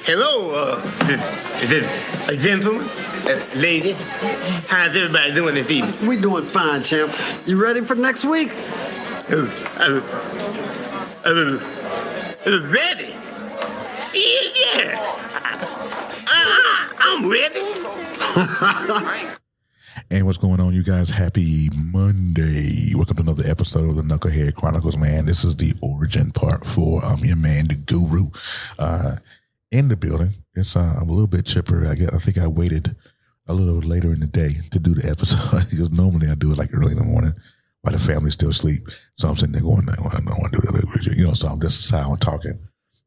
Hello, gentlemen, lady. How's everybody doing this evening? We doing fine, champ. You ready for next week? Ready? Yeah. I'm ready. And what's going on, you guys? Happy Monday. Welcome to another episode of the Knucklehead Chronicles, man. This is the origin part 4. I'm your man, the guru, in the building. I'm a little bit chipper. I think I waited a little later in the day to do the episode because normally I do it like early in the morning while the family's still asleep. So I'm sitting there going, I don't want to do it. So this is how I'm talking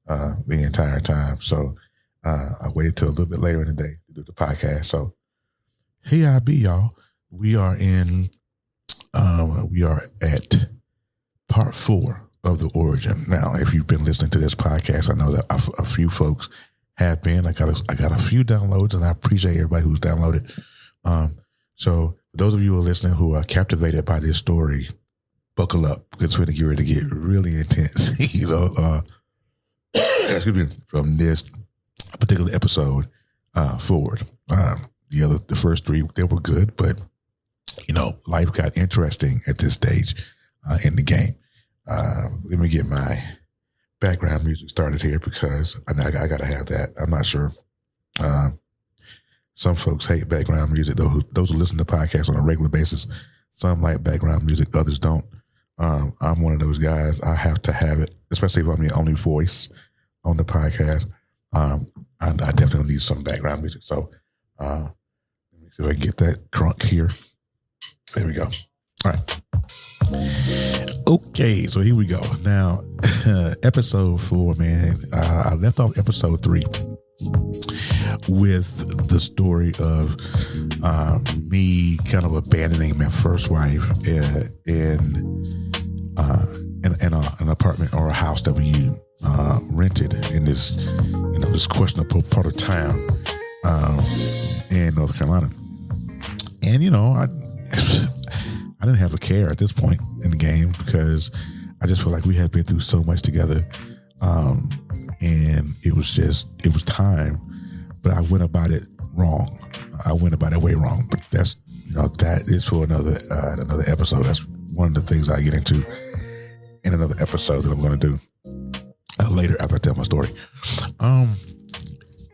the entire time. So I waited till a little bit later in the day to do the podcast. So here I be, y'all. We are at part 4 of the origin. Now, if you've been listening to this podcast, I know that a few folks have been. I got a few downloads, and I appreciate everybody who's downloaded. So for those of you who are listening who are captivated by this story, buckle up because it's going to get ready to get really intense. Excuse me, from this particular episode forward. The first 3, they were good, but life got interesting at this stage in the game. Let me get my background music started here because I got to have that. I'm not sure. Some folks hate background music. Those who listen to podcasts on a regular basis, some like background music, others don't. I'm one of those guys. I have to have it, especially if I'm the only voice on the podcast. I definitely need some background music. So let me see if I can get that crunk here. There we go. All right. Okay, so here we go. Now, episode 4, man. I left off episode 3 with the story of me kind of abandoning my first wife in an apartment or a house that we rented in this questionable part of town in North Carolina. And I didn't have a care at this point in the game because I just felt like we had been through so much together. And it was time, but I went about it wrong. I went about it way wrong, but that is for another episode. That's one of the things I get into in another episode that I'm going to do later after I tell my story.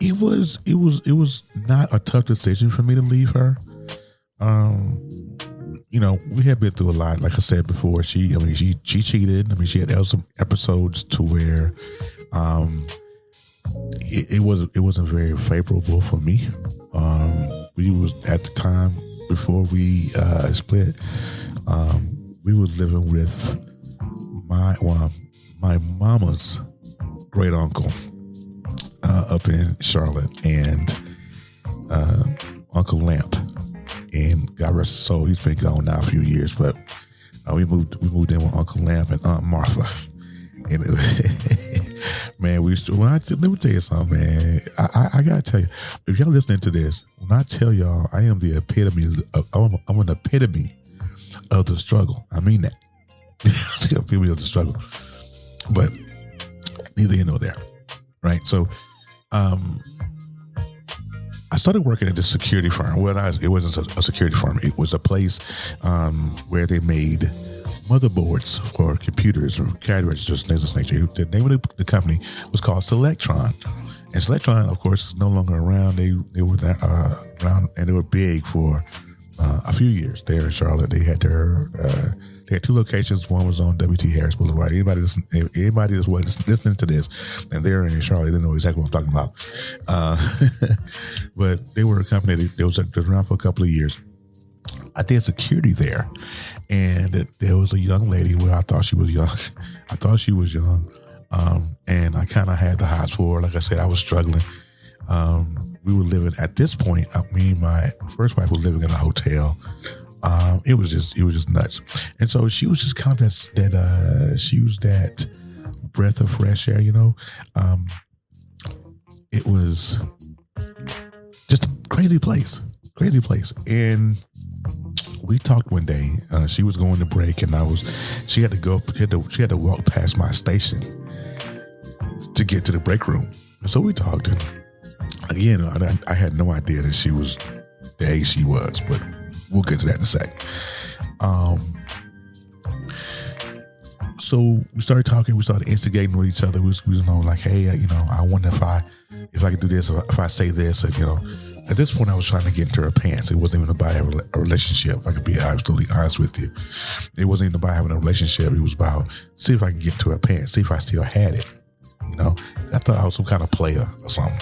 It was not a tough decision for me to leave her. We had been through a lot. Like I said before, she cheated. She had some episodes to where it wasn't very favorable for me. We was at the time before we split. We was living with my mama's great uncle up in Charlotte and Uncle Lamp. And God rest his soul, he's been gone now a few years, but we moved in with Uncle Lamp and Aunt Martha. And man, let me tell you something, man. I gotta tell you, if y'all listening to this, when I tell y'all I am the epitome I'm an epitome of the struggle. I mean that. The epitome of the struggle. But neither here nor there. Right? So I started working at this security firm. Well, it wasn't a security firm. It was a place where they made motherboards for computers or cash registers, things of this nature. The name of the company was called Selectron. And Selectron, of course, is no longer around. They were around, and they were big for a few years there in Charlotte. They had they had 2 locations. One was on W.T. Harris Boulevard. Anybody that's listening to this, and they're in Charlotte, they know exactly what I'm talking about. But they were a company that was around for a couple of years. I did security there, and there was a young lady where I thought she was young. And I kind of had the hots for her. Like I said, I was struggling. We were living at this point. Me and my first wife was living in a hotel. It was just nuts. And so she was just kind of that breath of fresh air, It was just a crazy place. And we talked one day. She was going to break, and she had to walk past my station to get to the break room. And so we talked, and again, I had no idea that she was the age she was, but we'll get to that in a sec. So we started talking, we started instigating with each other. We was like, hey, I wonder if I could do this, or if I say this, and, at this point I was trying to get into her pants. It wasn't even about having a relationship, if I could be absolutely honest with you. It wasn't even about having a relationship. It was about see if I can get into her pants, see if I still had it. I thought I was some kind of player or something.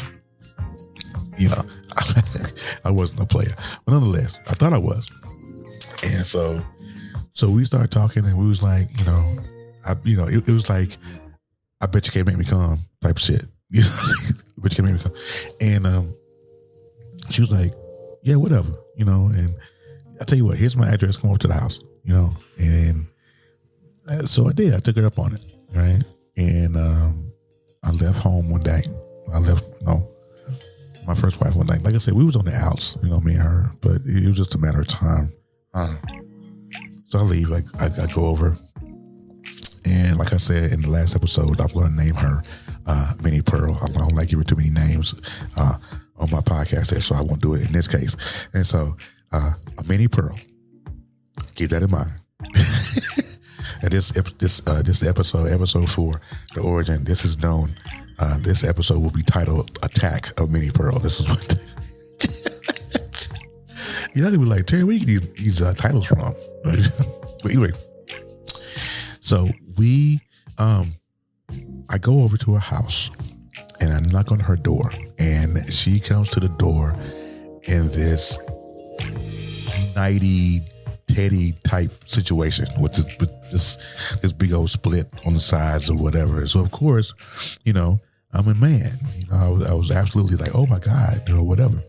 I wasn't a player, but nonetheless, I thought I was. And so we started talking, and we was like, it was like, I bet you can't make me come type of shit. I bet you can't make me come. And she was like, yeah, whatever, and I tell you what, here's my address, come over to the house, and so I did. I took her up on it, right? And I left home one day. I left, my first wife one night. Like I said, we was on the outs, me and her, but it was just a matter of time. So I leave, I go over. And like I said in the last episode, I'm going to name her Minnie Pearl. I don't like giving too many names on my podcast there, so I won't do it in this case. And so, a Minnie Pearl, keep that in mind. And this episode 4, The Origin, this is known. This episode will be titled Attack of Minnie Pearl. This is what you're not gonna be like, Terry, where you get these titles from? But anyway, so I go over to her house and I knock on her door, and she comes to the door in this nighty Teddy type situation with this big old split on the sides or whatever. So of course, I'm a man. I was absolutely like, oh my God, whatever.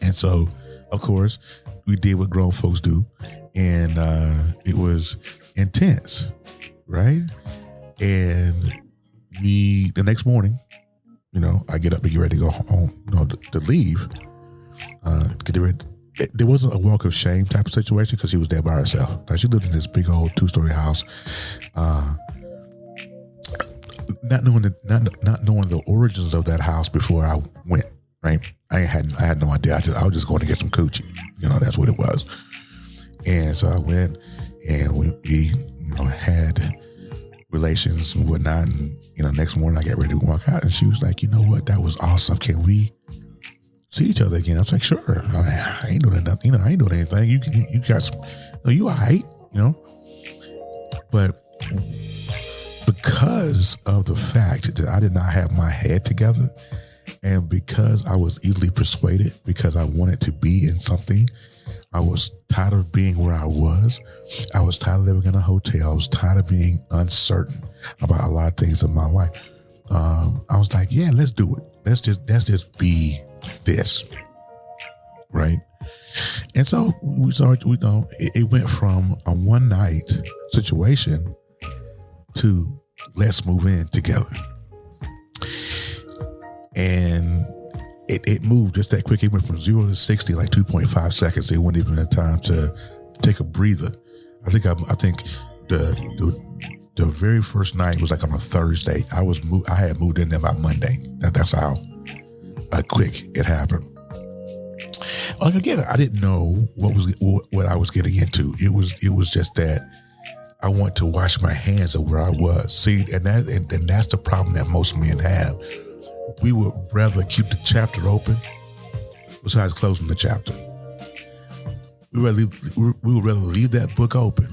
And so of course we did what grown folks do, and it was intense, right? And the next morning, I get up and get ready to go home, to leave. There wasn't a walk of shame type of situation because she was there by herself. Like, she lived in this big old 2-story house, not knowing the origins of that house before I went. Right, I had no idea. I was just going to get some coochie. That's what it was. And so I went, and we had relations and whatnot. And next morning I get ready to walk out, and she was like, "You know what? That was awesome. Can we see each other again?" I was like, "Sure." I ain't doing nothing. I ain't doing anything. You got some. You all right? But because of the fact that I did not have my head together, and because I was easily persuaded, because I wanted to be in something, I was tired of being where I was. I was tired of living in a hotel. I was tired of being uncertain about a lot of things in my life. I was like, yeah, let's do it. Let's just be this. Right. And so we started, it went from a one night situation to let's move in together. And it moved just that quick. It went from 0 to 60 like 2.5 seconds. It wasn't even a time to take a breather. I think the very first night was like on a Thursday. I had moved in there by Monday. That's how quick it happened. Like, again, I didn't know what I was getting into. It was just that I want to wash my hands of where I was. See, and that's the problem that most men have. We would rather keep the chapter open besides closing the chapter. We would rather leave that book open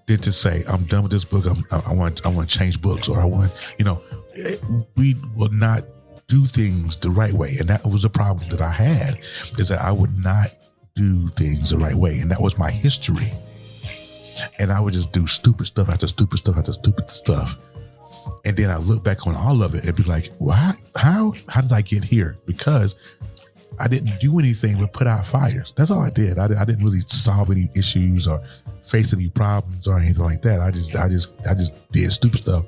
than to say, I'm done with this book. I want to change books, or I want, we will not do things the right way. And that was the problem that I had, is that I would not do things the right way. And that was my history. And I would just do stupid stuff after stupid stuff after stupid stuff. And then I look back on all of it and be like, what? How did I get here? Because I didn't do anything but put out fires. That's all I did. I didn't really solve any issues or face any problems or anything like that. I just did stupid stuff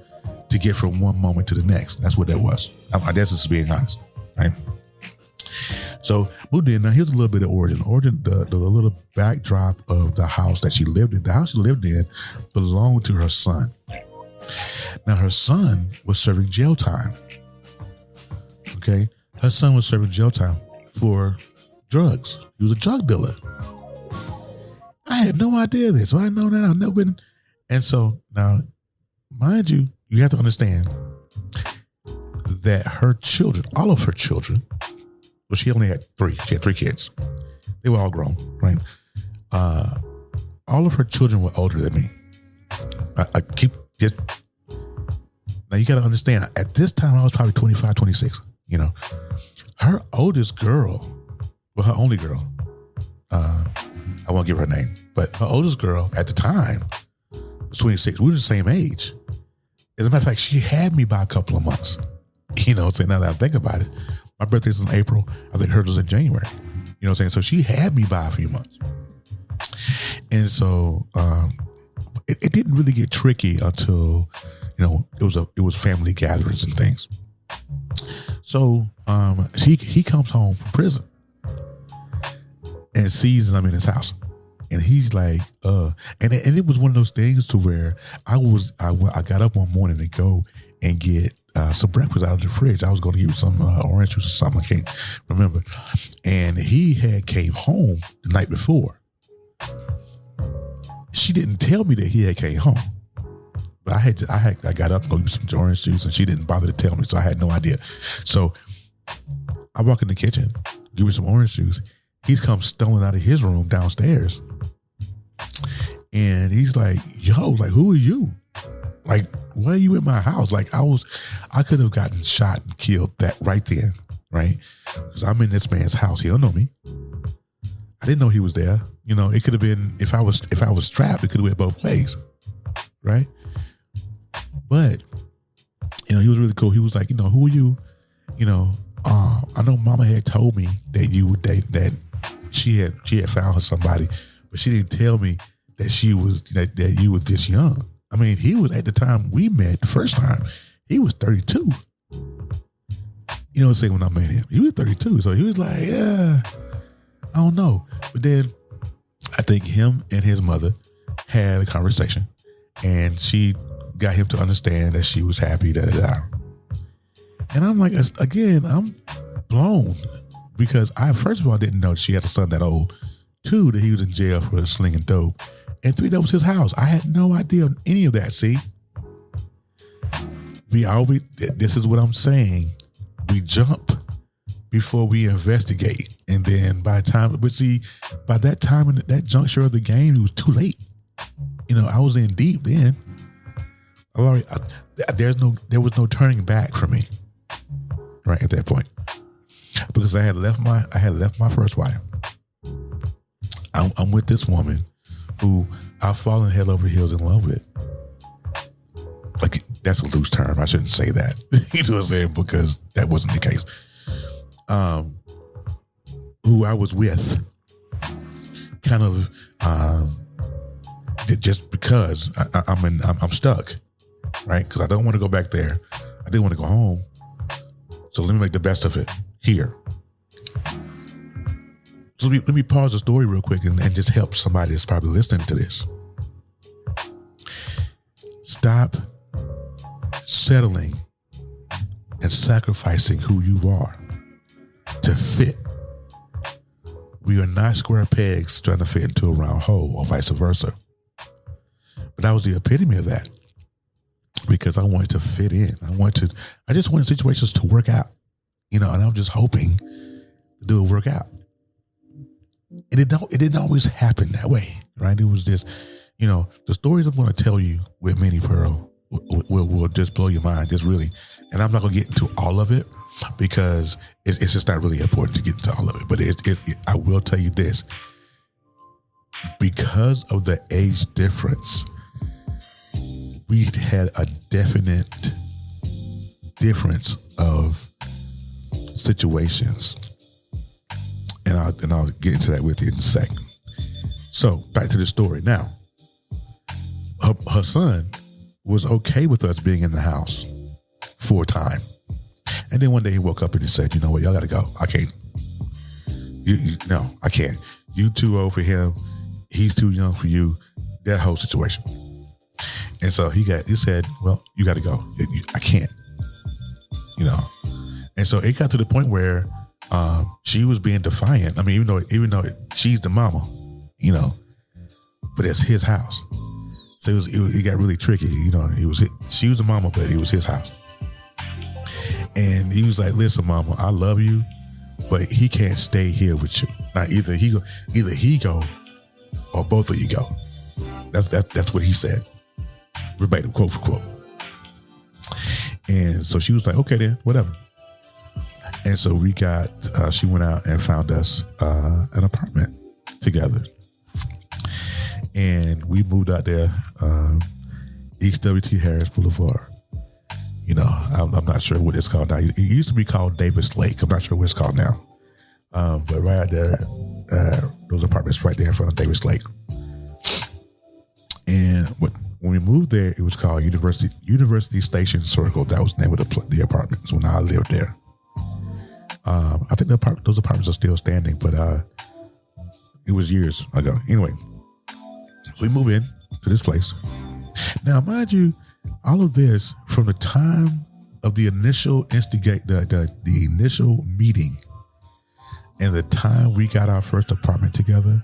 to get from one moment to the next. That's what that was. I guess it's being honest, right? So moved in. Now here's a little bit of origin. The little backdrop of the house that she lived in. The house she lived in belonged to her son. Now her son was serving jail time. Okay. Her son was serving jail time for drugs. He was a drug dealer. I had no idea this. So I know that I've never been. And so now, mind you, you have to understand that her children, all of her children, well, she only had three. She had three kids. They were all grown, right? All of her children were older than me. I keep just, now you got to understand, at this time, I was probably 25, 26, you know. Her oldest girl, well, her only girl, I won't give her name, but her oldest girl at the time was 26. We were the same age. As a matter of fact, she had me by a couple of months. You know, so now that I think about it, my birthday's in April. I think hers was in January. You know what I'm saying? So she had me by a few months. And so it didn't really get tricky until, you know, it was family gatherings and things. So he comes home from prison and sees that I'm in his house. And he's like, and it was one of those things to where I got up one morning to go and get some breakfast out of the fridge. I was going to give him some orange juice or something. I can't remember. And he had came home the night before. She didn't tell me that he had came home. But I got up and go get some orange juice, and she didn't bother to tell me, so I had no idea. So I walk in the kitchen, give her some orange juice. He's come stumbling out of his room downstairs. And he's like, yo, like, who are you? Like, why are you in my house? Like, I could have gotten shot and killed that right then, right? Because I'm in this man's house. He don't know me. I didn't know he was there. You know, it could have been, if I was strapped, it could have went both ways, right? But, you know, he was really cool. He was like, you know, who are you? You know, I know Mama had told me that you would date, that she had found her somebody, but she didn't tell me that that you were this young. I mean, he was, at the time we met the first time, he was 32. You know what I'm saying? When I met him, he was 32. So he was like, yeah, I don't know. But then I think him and his mother had a conversation, and she got him to understand that she was happy, And I'm like, again, I'm blown, because I, first of all, didn't know she had a son that old. 2, that he was in jail for slinging dope. And 3, that was his house. I had no idea of any of that, see? This is what I'm saying. We jump before we investigate. And then by that time in that juncture of the game, it was too late. You know, I was in deep then. There was no turning back for me, right, at that point. Because I had left my first wife. I'm with this woman who I've fallen head over heels in love with. Like, that's a loose term. I shouldn't say that. You know what I'm saying? Because that wasn't the case. Who I was with, kind of, just because I'm stuck, right? Because I don't want to go back there. I didn't want to go home. So let me make the best of it here. So let me pause the story real quick and just help somebody that's probably listening to this. Stop settling and sacrificing who you are to fit. We are not square pegs trying to fit into a round hole, or vice versa. But I was the epitome of that, because I wanted to fit in. I just wanted situations to work out, you know, and I'm just hoping to do it work out. And it didn't always happen that way, right? It was just, you know, the stories I'm going to tell you with Minnie Pearl will just blow your mind, just really. And I'm not going to get into all of it, because it's just not really important to get into all of it. But I will tell you this. Because of the age difference, we had a definite difference of situations. And I'll get into that with you in a second. So back to the story. Now, her son was okay with us being in the house for a time. And then one day he woke up and he said, you know what, y'all got to go. I can't. No, I can't. You too old for him. He's too young for you. That whole situation. And so he said, well, you got to go. I can't. You know. And so it got to the point where she was being defiant. I mean, even though she's the mama, but it's his house. So it got really tricky. She was the mama, but it was his house. And he was like, "Listen, mama, I love you, but he can't stay here with you. Now either he go or both of you go." That's what he said. Verbatim, quote for quote. And so she was like, "Okay then, whatever." And so she went out and found us an apartment together. And we moved out there, East W.T. Harris Boulevard. I'm not sure what it's called now. It used to be called Davis Lake. I'm not sure what it's called now. But right out there, those apartments right there in front of Davis Lake. And when we moved there, it was called University Station Circle. That was the name of the apartments when I lived there. I think those apartments are still standing, but it was years ago. Anyway, so we move in to this place. Now, mind you, all of this from the time of the initial the initial meeting and the time we got our first apartment together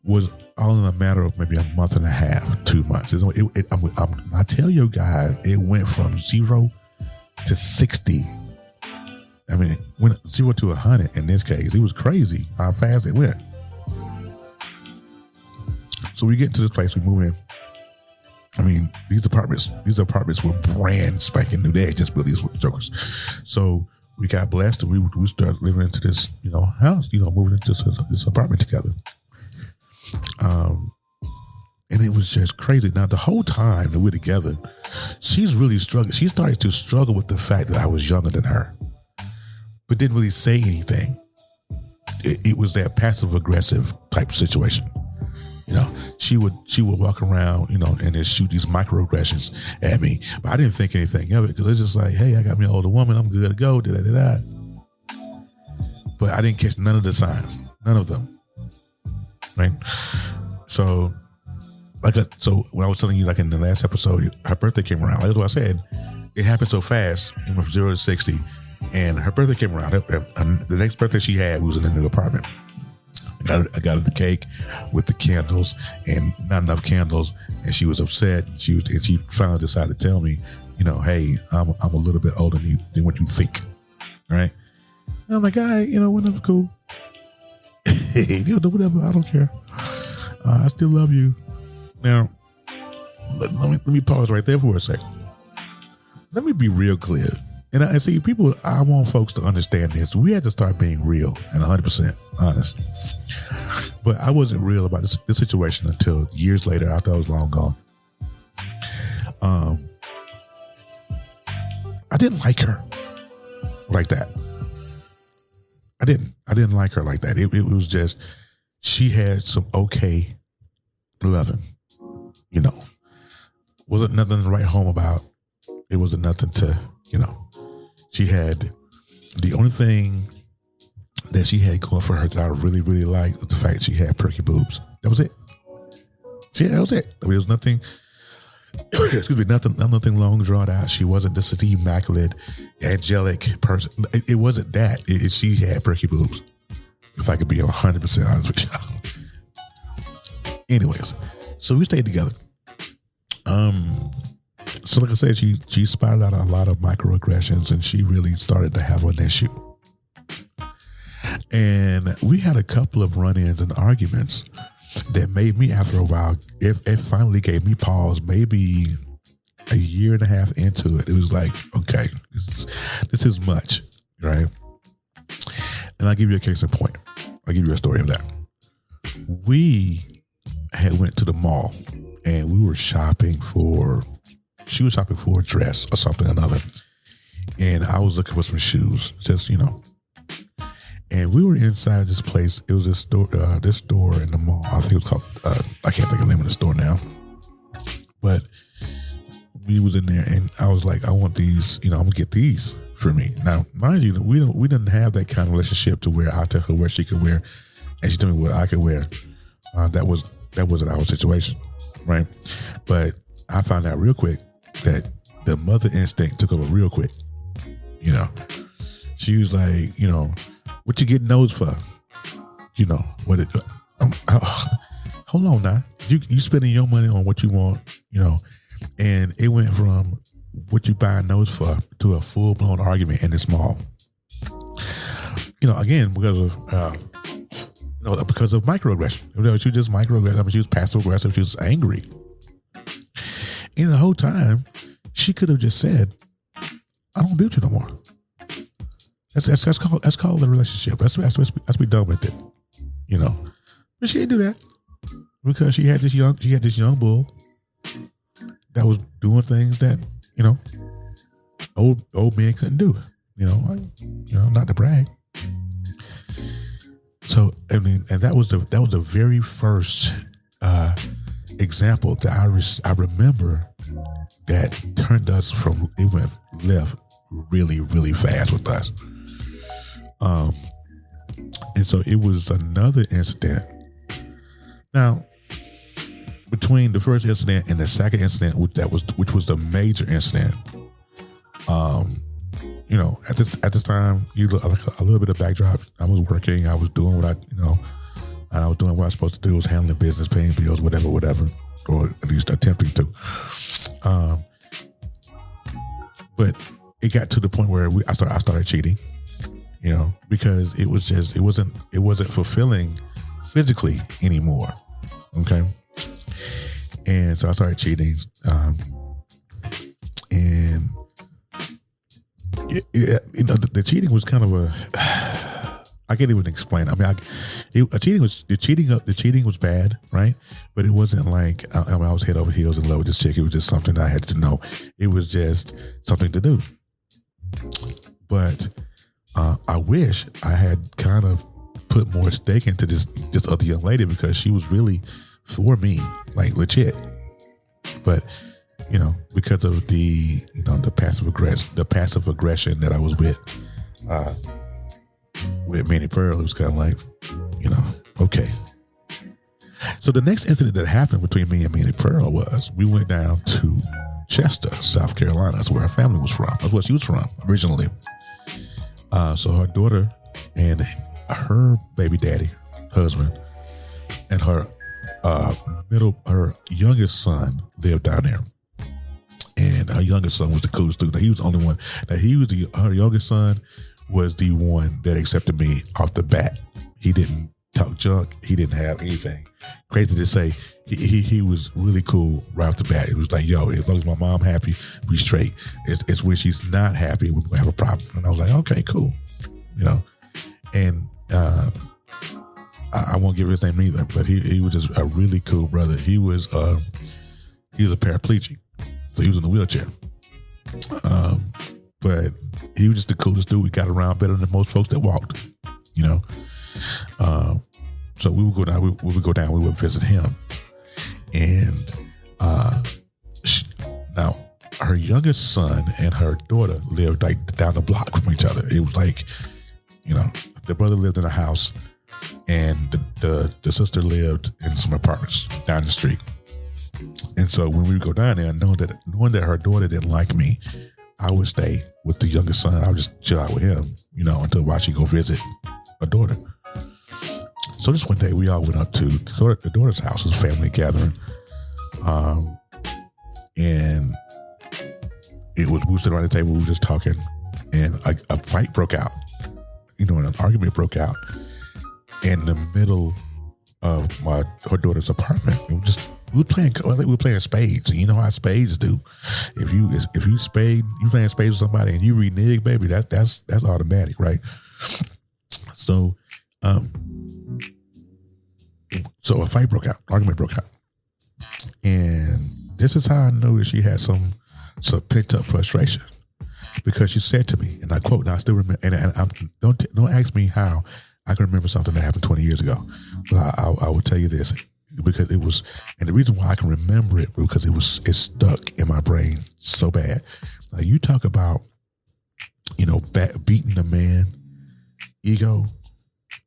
was all in a matter of maybe a month and a half, 2 months. I tell you guys, it went from 0 to 60. I mean, it went 0 to 100 in this case. It was crazy how fast it went. So we get to this place, we move in. I mean, these apartments were brand spanking new. They had just built these jokers. So we got blessed and we started living into this, house, moving into this apartment together. And it was just crazy. Now, the whole time that we're together, she's really struggling. She started to struggle with the fact that I was younger than her, but didn't really say anything. It was that passive aggressive type of situation. She would walk around, and then shoot these microaggressions at me. But I didn't think anything of it because it's just like, hey, I got me an older woman. I'm good to go. Da-da-da-da. But I didn't catch none of the signs. None of them. Right? So when I was telling you, like in the last episode, her birthday came around. Like what I said, it happened so fast. It went from 0 to 60. And her birthday came around. The next birthday she had was in a new apartment. I got her the cake with the candles and not enough candles, and she was upset. She finally decided to tell me, hey, I'm a little bit older than what you think, right? And I'm like, all right, whatever, cool. Whatever, I don't care. I still love you. Now, let me pause right there for a second. Let me be real clear. And I see I want folks to understand this. We had to start being real and 100% honest. But I wasn't real about this situation until years later after I was long gone. I didn't like her like that. I didn't like her like that. It was just, she had some okay loving, Wasn't nothing to write home about. It wasn't nothing to, She had, the only thing that she had going for her that I really, really liked was the fact she had perky boobs. That was it. That was it. There was nothing, nothing long drawn out. She wasn't this immaculate, angelic person. It wasn't that. She had perky boobs. If I could be 100% honest with y'all. Anyways, so we stayed together. So like I said, she spotted out a lot of microaggressions and she really started to have an issue. And we had a couple of run-ins and arguments that made me, after a while, it finally gave me pause. Maybe a year and a half into it, it was like, okay, this is much, right? And I'll give you a case in point. I'll give you a story of that. We had went to the mall and we were shopping for, she was shopping for a dress or something or another. And I was looking for some shoes, just, And we were inside this place. It was this store in the mall. I think it was called, I can't think of the name of the store now. But we was in there and I was like, I want these, I'm going to get these for me. Now, mind you, we didn't have that kind of relationship to where I tell her what she could wear and she told me what I could wear. That wasn't our situation, right? But I found out real quick that the mother instinct took over real quick, She was like, you know, what you getting those for? You know, what it, hold on now. You spending your money on what you want, you know, and it went from what you buying those for to a full-blown argument in this mall. You know, again, because of microaggression. You know, she was just microaggressive. I mean, she was passive aggressive. She was angry. And the whole time, she could have just said, "I don't be with you no more." That's called a relationship. Let's be done with it. You know, but she didn't do that because she had this young bull that was doing things that, you know, old men couldn't do. You know, not to brag. So I mean, and that was the very first example that I remember that turned us from, it went left really, really fast with us. And so it was another incident. Now, between the first incident and the second incident, which was the major incident, you know, at this time, you look like a little bit of backdrop. I was working. I was doing what I was doing what I was supposed to do. Was handling business, paying bills, whatever, or at least attempting to. But it got to the point where I started cheating. You know, because it wasn't fulfilling physically anymore. Okay. And so I started cheating. And the cheating was kind of I can't even explain. I mean, the cheating was bad, right? But it wasn't like I was head over heels in love with this chick. It was just something I had to know. It was just something to do. But I wish I had kind of put more stake into this other young lady, because she was really for me, like legit. But you know, because of the passive aggression that I was with Manny Pearl, it was kind of like, you know, okay. So the next incident that happened between me and Manny Pearl was we went down to Chester, South Carolina. That's where her family was from. That's where she was from originally. So her daughter and her baby daddy, husband, and her youngest son lived down there. And her youngest son was the coolest dude. Now, he was the only one. Her youngest son was the one that accepted me off the bat. He didn't talk junk. He didn't have anything crazy to say. He was really cool right off the bat. It was like, yo, as long as my mom happy, we straight. It's when she's not happy, we're gonna have a problem. And I was like, okay, cool. You know, and I won't give his name either, but he was just a really cool brother. He was a paraplegic, so he was in a wheelchair. But he was just the coolest dude. We got around better than most folks that walked, you know. So we would go down. We would visit him, and now her youngest son and her daughter lived like down the block from each other. It was like, you know, the brother lived in a house, and the sister lived in some apartments down the street. And so when we would go down there, knowing that her daughter didn't like me, I would stay with the youngest son. I would just chill out with him, you know, while she go visit her daughter. So this one day we all went up to the daughter's house. It was a family gathering. And we were sitting around the table, we were just talking, and a fight broke out. You know, and an argument broke out in the middle of her daughter's apartment. We were playing spades. And you know how spades do. If you playing spades with somebody and you renege, baby, that's automatic, right? So a fight broke out, argument broke out. And this is how I knew that she had some pent up frustration, because she said to me, and I quote, and I still remember, and don't ask me how I can remember something that happened 20 years ago, but I will tell you this, because it was, and the reason why I can remember it, because it's stuck in my brain so bad. Like, you talk about, you know, beating the man ego.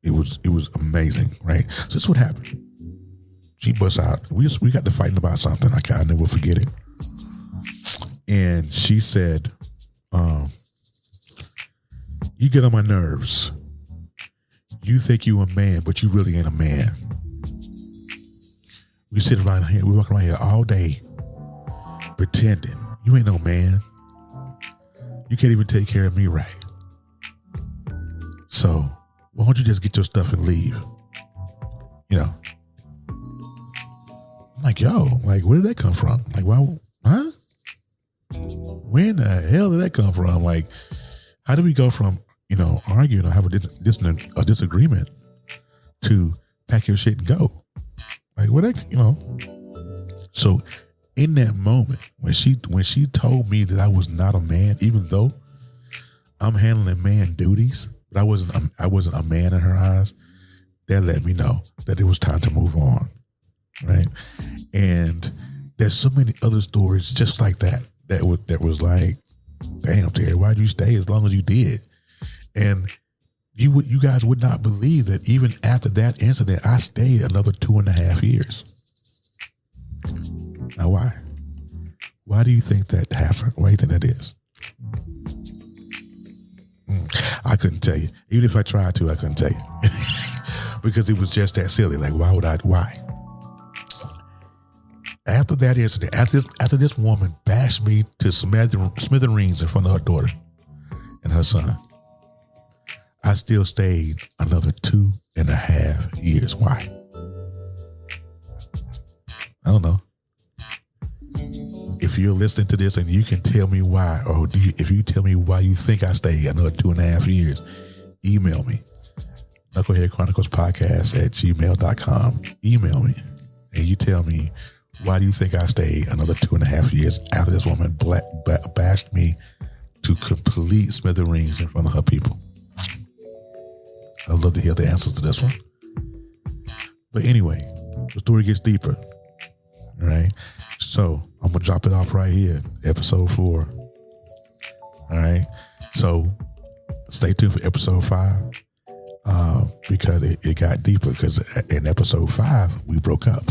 It was amazing, right? So this is what happened. She busts out. We got to fighting about something. I never forget it. And she said, You get on my nerves. You think you a man, but you really ain't a man. We sit around here, we walk around here all day pretending you ain't no man. You can't even take care of me right. So why don't you just get your stuff and leave? You know. I'm like, yo, like, where did that come from? Like, why, huh? Where in the hell did that come from? Like, how do we go from, you know, arguing or have a disagreement to pack your shit and go? Like, what that, you know? So in that moment, when she told me that I was not a man, even though I'm handling man duties, but I wasn't a man in her eyes, that let me know that it was time to move on. Right. And there's so many other stories just like that was like, damn, Terry, why'd you stay as long as you did? And you guys would not believe that even after that incident, I stayed another 2.5 years. Now, why? Why do you think that happened? Why do you think that is? I couldn't tell you. Even if I tried to, I couldn't tell you. Because it was just that silly. Like, why? After that incident, after this woman bashed me to smithereens in front of her daughter and her son, I still stayed another 2.5 years. Why? I don't know. If you're listening to this and you can tell me why, or if you tell me why you think I stayed another 2.5 years, email me. Knucklehead Chronicles podcast at gmail.com. Email me and you tell me, why do you think I stayed another 2.5 years after this woman bashed me to complete smithereens in front of her people? I'd love to hear the answers to this one. But anyway, the story gets deeper. All right. So I'm going to drop it off right here, episode 4. All right. So stay tuned for episode 5 because it got deeper, because in episode 5, we broke up.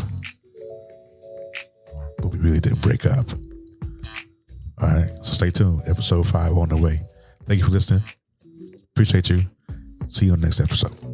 But we really didn't break up. All right. So stay tuned. Episode 5 on the way. Thank you for listening. Appreciate you. See you on the next episode.